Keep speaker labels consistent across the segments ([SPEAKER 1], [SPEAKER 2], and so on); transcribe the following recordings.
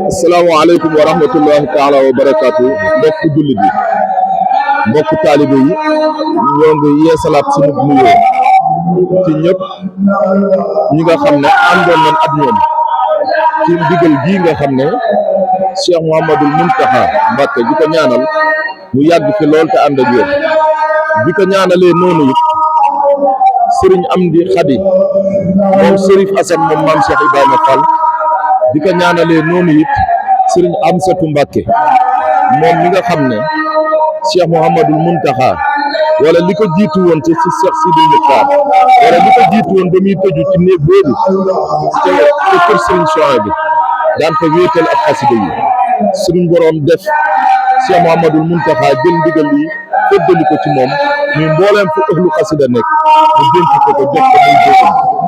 [SPEAKER 1] asalaamaaleykum wa rahmatullahi taala wa barakaatu mbokk jullit yi mbokk taalibe yi ñoo ngi yeesalaat sunu nuyoo ci ñëpp ñi nga xam ne àndoon nañ ak ñoom ci ndigal gii nga xam ne Cheikh Mouhamadoul Mountakha Mbacké di ko ñaanal mu yàgg fi lool te ànd ak yéen di ko ñaanalee noonu it sëriñ Amdi Khady moom Sërif Assane moom maam Cheikh Ibrahima Fall di ko ñaanalee noonu it sëriñ Amsatou Mbacké moom mi nga xam ne Cheikh Mouhamadoul Mountakha wala li ko jiitu woon ci Cheikh Sidil Mokhtar wala li ko jiitu woon ba muy tëju ci néeg boobu te kër sëriñ Souhaïbou bi daan fa wéetal ak xasida yi suñu borom def Cheikh Mouhamadoul Mountakha jël ndigal yi féddali ko ci moom muy mbooleem fu ëxlu xasida nekk mu dénk ko jox ko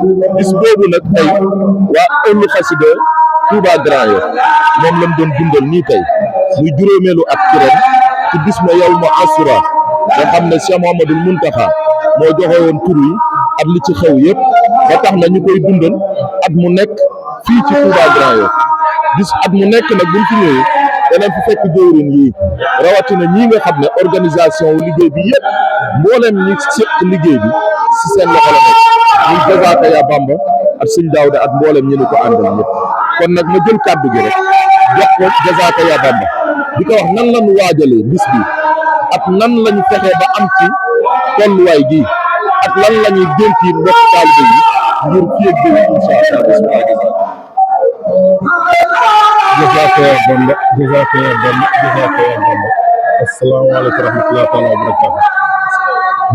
[SPEAKER 1] muy boobu bis boobu nag tey waa ëxlu xasida Touba Grand Yoff moom lañ doon dundal nii tey muy juróomeelu at ci ren ci bis ma yow ma asura nga xam ne Cheikh Mouhamadoul Mountakha moo joxe woon tur yi ak li ci xew yëpp ba tax na ñu koy dundal at mu nekk fii ci Touba Grand Yoff bis at mu nekk nag buñ fi ñëwee danañ fi fekk jëwriñ yi rawatina ñii nga xam ne organisation wu liggéey bi yëpp mbooleem ñi seq liggéey bi si seen loxo la nekk muy Jazaaka Ya Bamba ak sëñ Daawda ak mbooleem ñu ko àndal ñëpp kon nag ma jël kàddu gi rek jox ko Jazaaka Ya Bamba di ko wax nan lañu waajalee bis bi ak nan lañu fexee ba am ci tolluwaay gi ak lan la ñuy dénk yi mbokk taalibe yi ngir fii ak déwén incha allah bisimilah. Jazaaka Ya Bamba Jazaaka Ya Bamba Jazaaka Ya Bamba asalaamaaleykum wa rahmatulah taala wa barakaatu.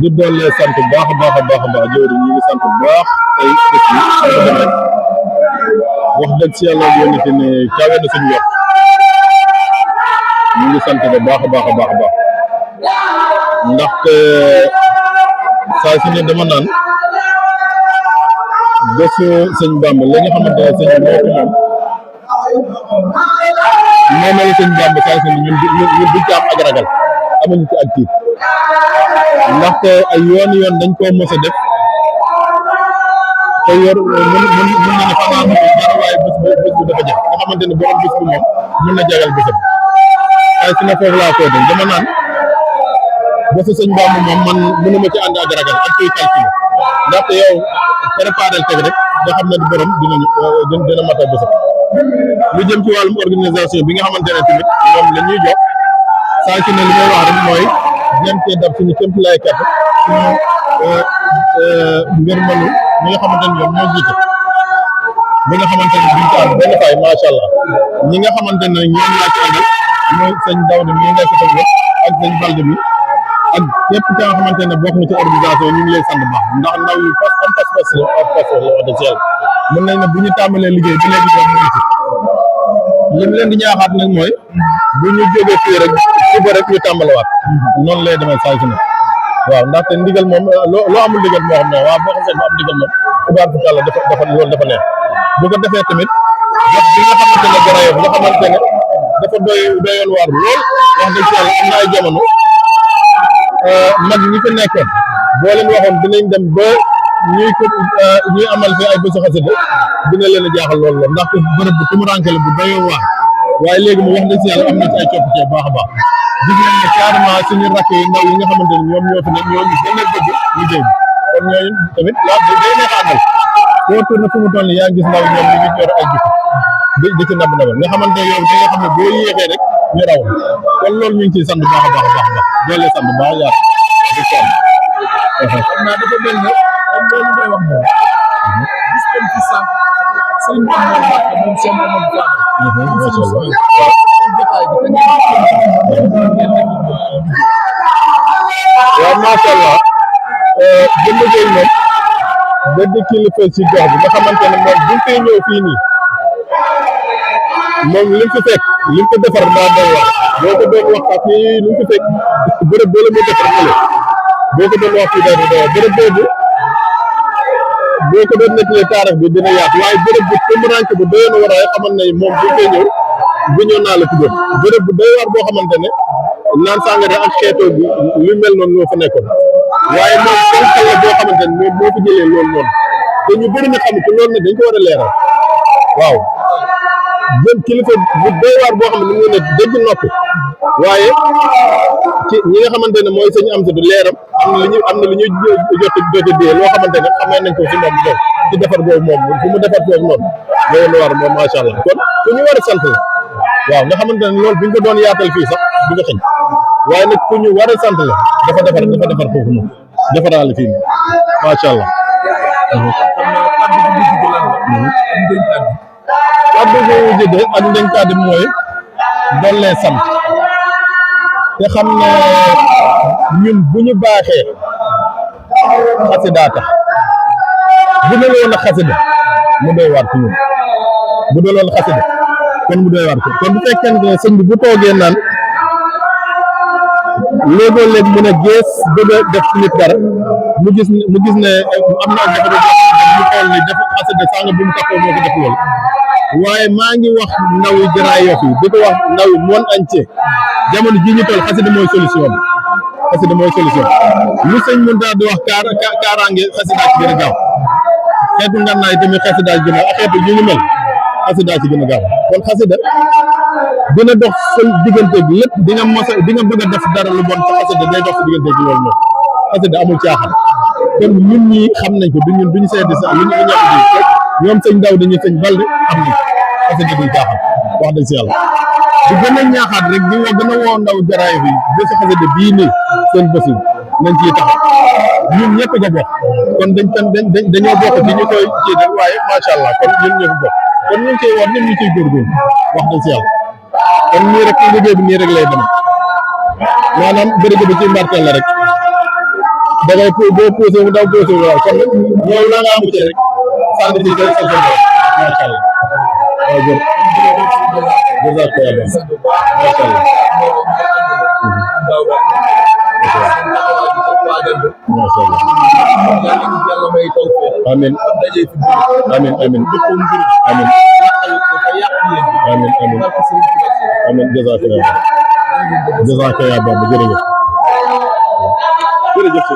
[SPEAKER 1] di doole sant bu baax a baax a baax a baax jëwriñ ñi ngi sant bu baax tey bés bi wax dëgg si yàlla yónnite ne kawe na suñu yor ñu ngi sant bu baax a baax a baax a baax ndaxte saa su ne dama naan bésu sëñ Bamba la nga xamante ne sëñ moo ko moom la sëñ Bamba saa su ne ñun duñ ci am ak ragal amuñu ci ak tiit ndaxte ay yoon dañ koo mos a def te yor mën nañu xanaa dara waaye bés bu dafa jafe nga xamante ne borom bés bi moom mën na jagal bésam ay si ne foofu laa koy def dama naan bésu sëñ Bamba moom man mënuma ci ànd ak ragal ak kuy calculer ndaxte yow préparé teg rek nga xam ne borom dina matal bésam lu jëm ci wàllum organisation bi nga xamante ne tamit ñoom la ñuy jox saa ci ne li may wax rek mooy ñem cee dab suñu kémti lay kat suñu ngir mënu ñi nga xamante ne ñoom ñoo jiite bi nga xamante ne duñ ko am benn fay macha allah ñi nga xamante ne ñoom laa ci àndal mooy sëñ Daouda mi nekk tamit ak sëñ Balde mi ak képp ka nga xamante ne bokk na ci organisation ñu ngi lay sant baax ndax ndaw yi pas la wax dëgg yàlla mën nañ ne bu ñu tàmbalee liggéey ba léegi ñoom ñu ngi ci li mu leen di ñaaxaat nag mooy bu ñu jógee fii rek suba rek ñu tàmbaliwaat noonu lay demee saa su ne waaw ndaxte ndigal moom loo amul ndigal moo xam ne waaw boo xasee ba am ndigal moom tubaab bi yàlla dafa loolu dafa neex bu ko defee tamit wax bi nga xamante ne Grand Yoff nga xamante ne dafa doyoon waar lool wax dëgg yàlla am na ay jamono mag ñi fi nekkoon boo leen waxoon dinañ dem ba ñuy amal fi ay bésu xasida dina leen a jaaxal lool lool ndaxte bërëb bu tumuranke la bu doyoon waar waaye léegi mu wax dëgg yàlla am na ci ay coppite baax a baax gis nañ ne carrément suñu rakk yi ndaw yi nga xamante ne ñoom ñoo fi ne ñoo ñu gën a bëgg liggéey bi kon ñooñu tamit la day neex a àndal foo tourné fu mu toll yaa ngi gis ndaw ñoom ñu ngi yor ay jikko di ci nab nga xamante ne yow da nga xam ne boo yéexee rek ñu raw kon loolu ñu ngi ciy sant baax a baax a baax a baax doole sant baax yaar di sonn xam naa dafa mel ne comme loolu ngay wax moom gis nañ ci sànq sëñ Mamadou Mbacke moom seen Mamadou waaw macha allah jënd jëy moom benn kilifa ci gox bi nga xamante ne moom buñ koy ñëw fii nii moom li mu fi fekk li mu ko defar daa doon wax boo ko doon wax ak li mu fi fekk bërëb boo la muy defar xale boo ko doon wax fii daa doon wax bërëb boobu boo ko doon nettalee taarix bi dina yaatu waaye bërëb bu tumuranke bu doyoon war a xamal ne moom bu koy ñëw bu ñëw naa la tuddoon bërëb bu doy waar boo xamante ne naan sàngara ak xeetoo bi lu mel noonu ñoo fa nekkoon waaye moom ponkal la boo xamante ne moom moo fi jëlee loolu noonu te ñu bëri na xam te loolu nag dañ ko war a leeral waaw jëm kilifa bu doy waar boo xam ne mu ngi ne dégg noppi waaye ci ñi nga xamante ne mooy sëñ Amsatu leeram am na lu ñuy jot dee loo xamante ne xamee nañ ko si moom moom ci defar boobu moom fu mu defar boobu noonu loolu war moom macha allah kon ku ñu war a sant la waaw nga xamante ne loolu bi ñu ko doon yaatal fii sax du nga xëñ waaye nag ku ñu war a sant la dafa defar foofu moom defaraale fii macha allah. kàddu gu jëde ak ndénkaane bi mooy doon lee sant te xam ne ñun bu ñu baaxee xasida tax bu dul woon xasida mu doy waar ci ñun bu dul woon xasida kon mu doy waar ci kon bu fekkee ne sëñ bi bu toogee naan léegoo léeg mu ne gees bëgg a def ci nit dara mu gis ne am na ak dafa mu xool ni def xasida sànga bu mu taxoo moo ko def loolu waaye maa ngi wax ndaw yi Grand Yoff yi di ko wax ndaw yi monde entier jamono ji ñu toll xasida mooy solution xasida mooy solution lu sëñ Mountakha di wax kaaraange xasida ci gën a gaaw xeetu ngànnaay tamit xasida ci gën a ak xeetu yu ñu mel xasida ci gën a gaaw kon xasida dina dox seen diggante bi lépp di nga bëgg a def dara lu bon ci xasida day dox si diggante bi loolu moom xasida amul caaxaan kon ñun ñi xam nañ ko duñu seeti sax lu ñu ñam bi ñoom sëñ daw dañuy sëñ balde xam nañ xasida duñ caaxaan wax dëgg si yàlla di gën a ñaaxaat rek di gën a woo ndaw jaraay bi bésu xasida bii nii seen bés yi nañ ciy tax ñun ñëpp ko bokk kon dañoo bokk ci ñu koy ci rek waaye macha allah kon ñun ñoo ko bokk kon ñu ngi ciy war ñun ñu ciy góorgóorlu wax dëgg si yàlla kon nii rek liggéey bi nii rek lay dem maanaam bëri bi ci mbarteel la rek da ngay boo posé mu daw posé waaw kon yow la nga amu ci rek sant ci rek sa jëm macha allah waaw jërëjëf macha allah amin amin amin amin amin jazakallah jërëjëf